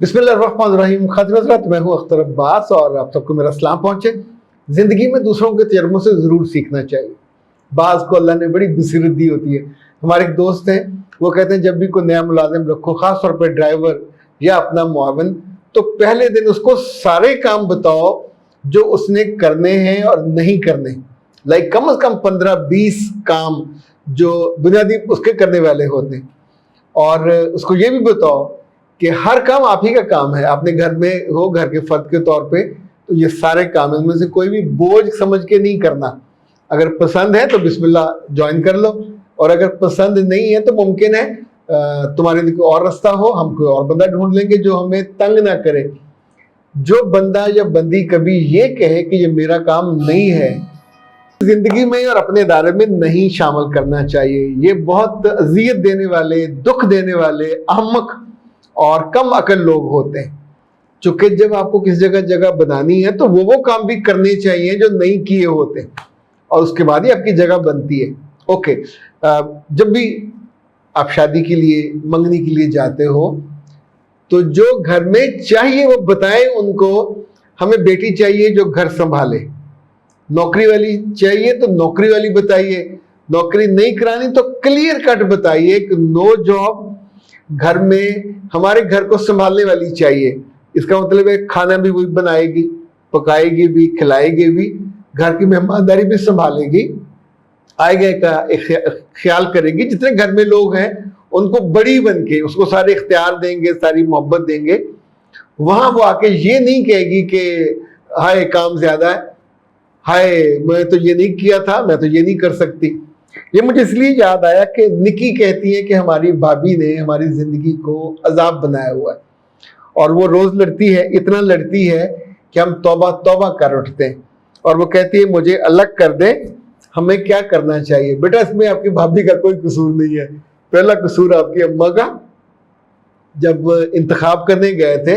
बिस्मिल्लाहिर्रहमानिर्रहीम। खातिन मैं हूँ अख्तर अब्बास और आप सबको मेरा सलाम पहुँचे। ज़िंदगी में दूसरों के तजर्बों से ज़रूर सीखना चाहिए। बाज़ को अल्लाह ने बड़ी बसीरत दी होती है। हमारे एक दोस्त हैं, वो कहते हैं जब भी कोई नया मुलाजिम रखो, ख़ास तौर पर ड्राइवर या अपना मुआविन, तो पहले दिन उसको सारे काम बताओ जो उसने करने हैं और नहीं करने। लाइक कम से कम 15-20 काम जो बुनियादी उसके करने वाले होते हैं, और उसको ये भी बताओ कि हर काम आप ही का काम है। आपने घर में हो, घर के फर्द के तौर पे, तो ये सारे काम इनमें से कोई भी बोझ समझ के नहीं करना। अगर पसंद है तो बिस्मिल्लाह ज्वाइन कर लो, और अगर पसंद नहीं है तो मुमकिन है तुम्हारे लिए कोई और रास्ता हो, हम कोई और बंदा ढूंढ लेंगे जो हमें तंग ना करे। जो बंदा या बंदी कभी ये कहे कि ये मेरा काम नहीं है, जिंदगी में और अपने दायरे में नहीं शामिल करना चाहिए। ये बहुत अजियत देने वाले, दुख देने वाले, अहमक और कम अकल लोग होते हैं। चूंकि जब आपको किसी जगह बनानी है तो वो काम भी करने चाहिए जो नहीं किए होते, और उसके बाद ही आपकी जगह बनती है। ओके, जब भी आप शादी के लिए, मंगनी के लिए जाते हो, तो जो घर में चाहिए वो बताएं उनको। हमें बेटी चाहिए जो घर संभाले, नौकरी वाली चाहिए तो नौकरी वाली बताइए, नौकरी नहीं करानी तो क्लियर कट बताइए कि नो जॉब, घर में हमारे घर को संभालने वाली चाहिए। इसका मतलब है खाना भी वही बनाएगी, पकाएगी भी, खिलाएगी भी, घर की मेहमानदारी भी संभालेगी, आए गए का ख्याल करेगी। जितने घर में लोग हैं उनको बड़ी बन के उसको सारे इख्तियार देंगे, सारी मोहब्बत देंगे। वहां वो आके ये नहीं कहेगी कि हाय काम ज्यादा है, हाय मैं तो ये नहीं किया था, मैं तो ये नहीं कर सकती। ये मुझे इसलिए याद आया कि निकी कहती है कि हमारी भाभी ने हमारी जिंदगी को अजाब बनाया हुआ है, और वो रोज लड़ती है, इतना लड़ती है कि हम तौबा तौबा कर उठते हैं। और वो कहती है मुझे अलग कर दे, हमें क्या करना चाहिए? बेटा इसमें आपकी भाभी का कोई कसूर नहीं है, पहला कसूर आपकी अम्मा का। जब इंतखाब करने गए थे,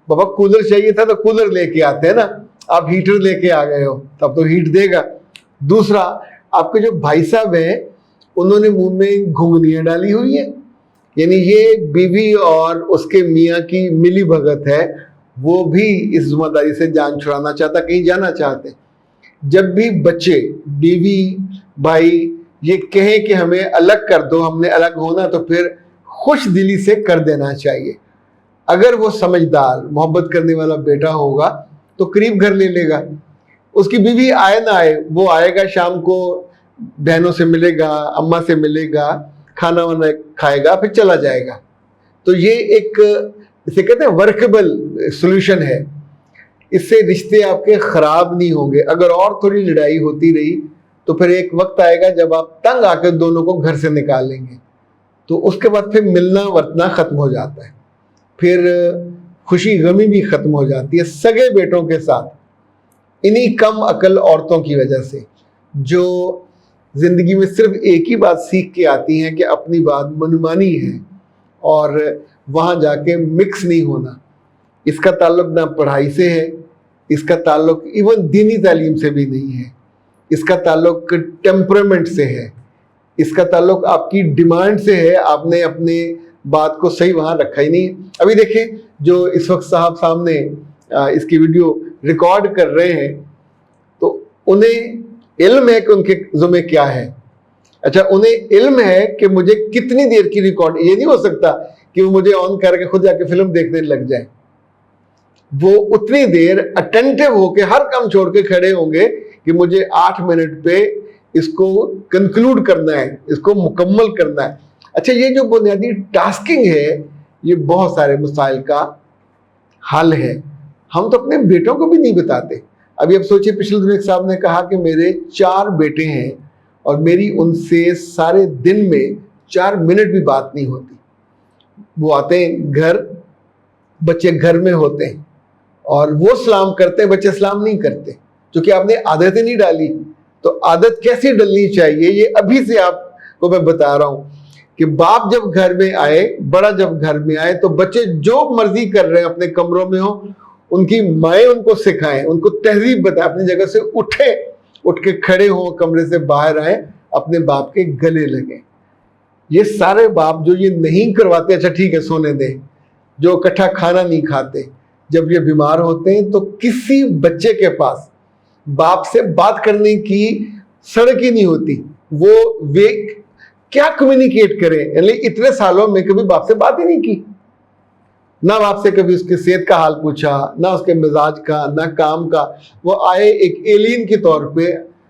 बाबा कूलर चाहिए था तो कूलर लेके आते हैं ना, आप हीटर लेके आ गए हो तब तो हीट देगा। दूसरा, आपके जो भाई साहब हैं उन्होंने मुंह में घुंघनियां डाली हुई है, यानी ये बीवी और उसके मियाँ की मिली भगत है। वो भी इस जिम्मेदारी से जान छुड़ाना चाहता, कहीं जाना चाहते। जब भी बच्चे, बीवी, भाई ये कहें कि हमें अलग कर दो, हमने अलग होना, तो फिर खुश दिली से कर देना चाहिए। अगर वो समझदार, मोहब्बत करने वाला बेटा होगा तो करीब घर ले लेगा। उसकी बीवी आए ना आए, वो आएगा शाम को, बहनों से मिलेगा, अम्मा से मिलेगा, खाना वाना खाएगा, फिर चला जाएगा। तो ये एक, इसे कहते हैं वर्केबल सॉल्यूशन है। इससे रिश्ते आपके खराब नहीं होंगे। अगर और थोड़ी लड़ाई होती रही तो फिर एक वक्त आएगा जब आप तंग आकर दोनों को घर से निकाल लेंगे, तो उसके बाद फिर मिलना वर्तना खत्म हो जाता है, फिर खुशी गमी भी खत्म हो जाती है। सगे बेटों के साथ इन्हीं कम अकल औरतों की वजह से, जो जिंदगी में सिर्फ एक ही बात सीख के आती हैं कि अपनी बात मनमानी है और वहां जाके मिक्स नहीं होना। इसका ताल्लुक ना पढ़ाई से है, इसका ताल्लुक इवन दीनी तालीम से भी नहीं है, इसका ताल्लुक टेम्परामेंट से है, इसका ताल्लुक आपकी डिमांड से है। आपने अपने बात को सही वहां रखा ही नहीं। अभी देखें, जो इस वक्त साहब सामने इसकी वीडियो रिकॉर्ड कर रहे हैं, तो उन्हें इल्म है कि उनके ज़िम्मे क्या है। अच्छा, उन्हें इल्म है कि मुझे कितनी देर की रिकॉर्ड, ये नहीं हो सकता कि वो मुझे ऑन करके खुद जाके फिल्म देखने लग जाए। वो उतनी देर अटेंटिव होके हर काम छोड़ के खड़े होंगे कि मुझे 8 मिनट पे इसको कंक्लूड करना है, इसको मुकम्मल करना है। अच्छा, ये जो बुनियादी टास्किंग है, ये बहुत सारे मसाइल का हल है। हम तो अपने बेटों को भी नहीं बताते। अभी अब सोचिए, पिछले दिन एक साहब ने कहा कि मेरे 4 बेटे हैं और मेरी उनसे सारे दिन में 4 मिनट भी बात नहीं होती। वो आते हैं घर, बच्चे घर में होते हैं और वो सलाम करते हैं, बच्चे सलाम नहीं करते, क्योंकि आपने आदतें नहीं डाली। तो आदत कैसी डलनी चाहिए, ये अभी से आपको मैं बता रहा हूँ कि बाप जब घर में आए, बड़ा जब घर में आए, तो बच्चे जो मर्जी कर रहे हैं अपने कमरों में हो, उनकी माएँ उनको सिखाएं, उनको तहजीब बताएं, अपनी जगह से उठे, उठ के खड़े हो, कमरे से बाहर आए, अपने बाप के गले लगे। ये सारे बाप जो ये नहीं करवाते, अच्छा ठीक है सोने दें, جو اکٹھا کھانا نہیں کھاتے. جب یہ بیمار ہوتے ہیں تو کسی بچے کے پاس باپ سے بات کرنے کی سڑک ہی نہیں ہوتی. وہ کیا کمیونیکیٹ کریں؟ یعنی اتنے سالوں میں کبھی باپ سے بات ہی نہیں کی، نہ باپ سے کبھی اس کی صحت کا حال پوچھا، نہ اس کے مزاج کا، نہ کام کا. وہ آئے ایک ایلین کے طور پہ.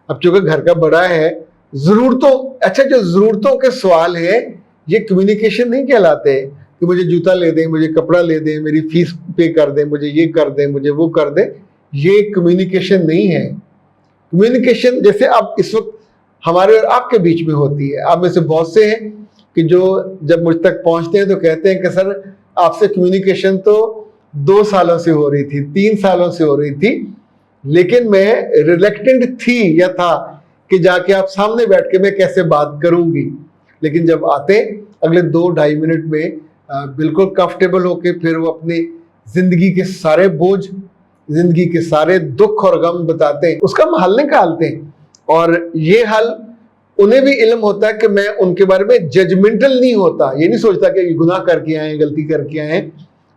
اب چونکہ گھر کا بڑا ہے، جو ضرورتوں کے سوال ہیں یہ کمیونیکیشن نہیں کہلاتے کہ مجھے جوتا لے دیں، مجھے کپڑا لے دیں، میری فیس پے کر دیں، مجھے یہ کر دیں، مجھے وہ کر دیں. یہ کمیونیکیشن نہیں ہے. کمیونیکیشن جیسے اب اس وقت ہمارے اور آپ کے بیچ میں ہوتی ہے. آپ میں سے بہت سے ہیں کہ جو جب مجھ تک پہنچتے ہیں تو کہتے ہیں کہ سر آپ سے کمیونیکیشن تو 2 سالوں سے ہو رہی تھی، 3 سالوں سے ہو رہی تھی، لیکن میں ریلیکٹنٹ تھی یا تھا کہ جا کے آپ سامنے بیٹھ کے میں کیسے بات کروں گی. لیکن جب آتے اگلے 2-2.5 منٹ میں بالکل کمفرٹیبل ہو کے پھر وہ اپنی زندگی کے سارے بوجھ، زندگی کے سارے دکھ اور غم بتاتے ہیں، اس کا حل نکالتے ہیں. اور یہ حل انہیں بھی علم ہوتا ہے کہ میں ان کے بارے میں ججمنٹل نہیں ہوتا. یہ نہیں سوچتا کہ یہ گناہ کر کے آئے ہیں، غلطی کر کے آئے ہیں.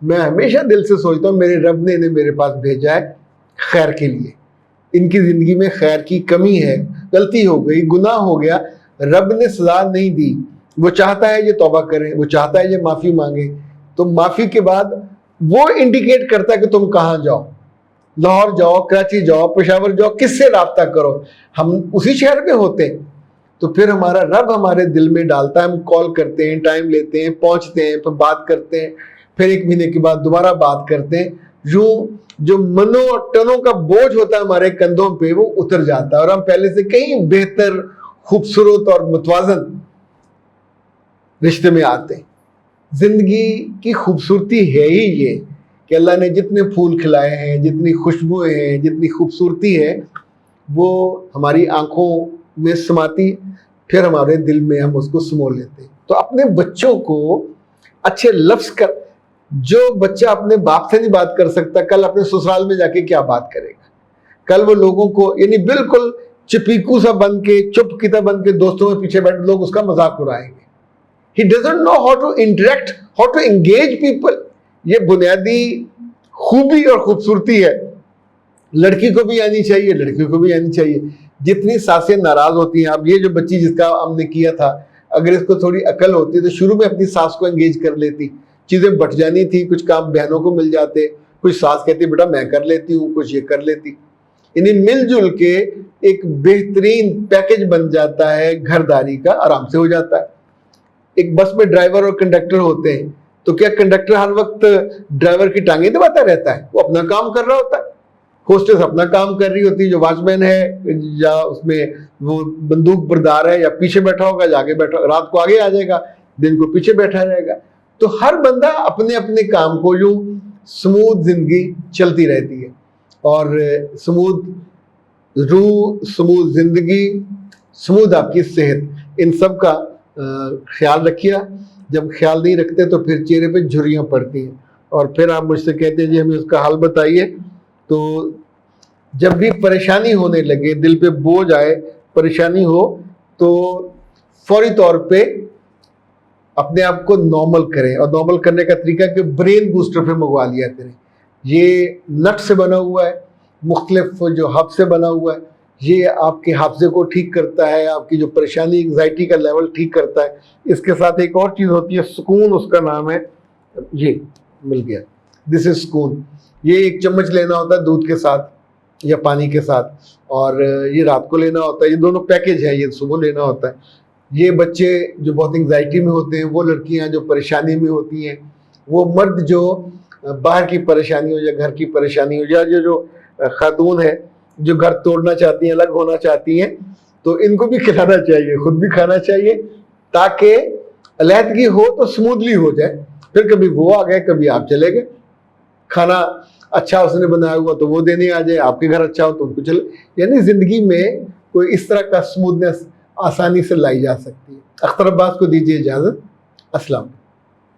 میں ہمیشہ دل سے سوچتا ہوں میرے رب نے انہیں میرے پاس بھیجا ہے خیر کے لیے. ان کی زندگی میں خیر کی کمی ہے، غلطی ہو گئی، گناہ ہو گیا، رب نے سزا نہیں دی. وہ چاہتا ہے یہ توبہ کریں، وہ چاہتا ہے یہ معافی مانگیں. تو معافی کے بعد وہ انڈیکیٹ کرتا ہے کہ تم کہاں جاؤ. لاہور جاؤ، کراچی جاؤ، پشاور جاؤ، کس سے رابطہ کرو. ہم اسی شہر میں ہوتے ہیں تو پھر ہمارا رب ہمارے دل میں ڈالتا ہے. ہم کال کرتے ہیں، ٹائم لیتے ہیں، پہنچتے ہیں، پھر بات کرتے ہیں، پھر 1 مہینے کے بعد دوبارہ بات کرتے ہیں. جو منوں اور ٹنوں کا بوجھ ہوتا ہے ہمارے کندھوں پہ وہ اتر جاتا ہے اور ہم پہلے سے کہیں بہتر، خوبصورت اور متوازن رشتے میں آتے ہیں. زندگی کی خوبصورتی ہے ہی یہ کہ اللہ نے جتنے پھول کھلائے ہیں، جتنی خوشبوئیں ہیں، جتنی خوبصورتی ہے وہ ہماری آنکھوں میں سماتی، پھر ہمارے دل میں ہم اس کو سمو لیتے ہیں. تو اپنے بچوں کو اچھے لفظ جو بچہ اپنے باپ سے نہیں بات کر سکتا کل اپنے سسرال میں جا کے کیا بات کرے گا. کل وہ لوگوں کو یعنی بالکل چپیکو سا بن کے، چپ کی طرح بن کے دوستوں میں پیچھے بیٹھ لوگ اس کا مذاق اڑائیں گے. He doesn't know how to interact, how to engage people. یہ بنیادی خوبی اور خوبصورتی ہے. لڑکی کو بھی آنی چاہیے، لڑکیوں کو بھی آنی چاہیے. جتنی ساسیں ناراض ہوتی ہیں، اب یہ جو بچی جس کا ہم نے کیا تھا، اگر اس کو تھوڑی عقل ہوتی تو شروع میں اپنی ساس کو انگیج کر لیتی. چیزیں بٹ جانی تھی، کچھ کام بہنوں کو مل جاتے، کچھ ساس کہتی بیٹا میں کر لیتی ہوں، کچھ یہ کر لیتی. یعنی مل جل کے ایک بہترین پیکج بن جاتا ہے گھرداری کا، آرام سے ہو جاتا ہے. ایک بس میں ڈرائیور اور کنڈکٹر ہوتے ہیں تو کیا کنڈکٹر ہر وقت ڈرائیور کی ٹانگیں دباتا رہتا ہے؟ وہ اپنا کام کر رہا ہوتا ہے. ہوسٹس اپنا کام کر رہی ہوتی ہے، جو واچ مین ہے یا اس میں وہ بندوق بردار ہے یا پیچھے بیٹھا ہوگا یا آگے بیٹھا، رات کو آگے آ جائے گا، دن کو پیچھے بیٹھا رہے گا. تو ہر بندہ اپنے اپنے کام کو یوں سموتھ زندگی چلتی رہتی ہے. اور سموتھ روح، سموتھ زندگی، سموتھ آپ کی صحت، ان سب کا خیال رکھیے. جب خیال نہیں رکھتے تو پھر چہرے پہ جھریاں پڑتی ہیں اور پھر آپ مجھ سے کہتے ہیں جی ہمیں اس کا حل بتائیے. تو جب بھی پریشانی ہونے لگے، دل پہ بوجھ آئے، پریشانی ہو، تو فوری طور پہ اپنے آپ کو نارمل کریں. اور نارمل کرنے کا طریقہ کہ برین بوسٹر پہ منگوا لیا کریں. یہ نٹ سے بنا ہوا ہے، مختلف جو ہب سے بنا ہوا ہے. یہ آپ کے حافظے کو ٹھیک کرتا ہے، آپ کی جو پریشانی، انگزائٹی کا لیول ٹھیک کرتا ہے. اس کے ساتھ ایک اور چیز ہوتی ہے سکون، اس کا نام ہے، یہ مل گیا، دس از سکون. یہ 1 چمچ لینا ہوتا ہے دودھ کے ساتھ یا پانی کے ساتھ، اور یہ رات کو لینا ہوتا ہے. یہ دونوں پیکج ہے، یہ صبح لینا ہوتا ہے. یہ بچے جو بہت انگزائٹی میں ہوتے ہیں، وہ لڑکیاں جو پریشانی میں ہوتی ہیں، وہ مرد جو باہر کی پریشانی ہو یا گھر کی پریشانی ہو، یا جو خاتون ہے جو گھر توڑنا چاہتی ہیں، الگ ہونا چاہتی ہیں، تو ان کو بھی کھلانا چاہیے، خود بھی کھانا چاہیے، تاکہ علیحدگی ہو تو سموتھلی ہو جائے. پھر کبھی وہ آ گئے، کبھی آپ چلے گئے. کھانا اچھا اس نے بنایا ہوا تو وہ دینے آ جائے، آپ کے گھر اچھا ہو تو ان کو چلے. یعنی زندگی میں کوئی اس طرح کا سموتھنس آسانی سے لائی جا سکتی ہے. اختر عباس کو دیجیے اجازت. السلام.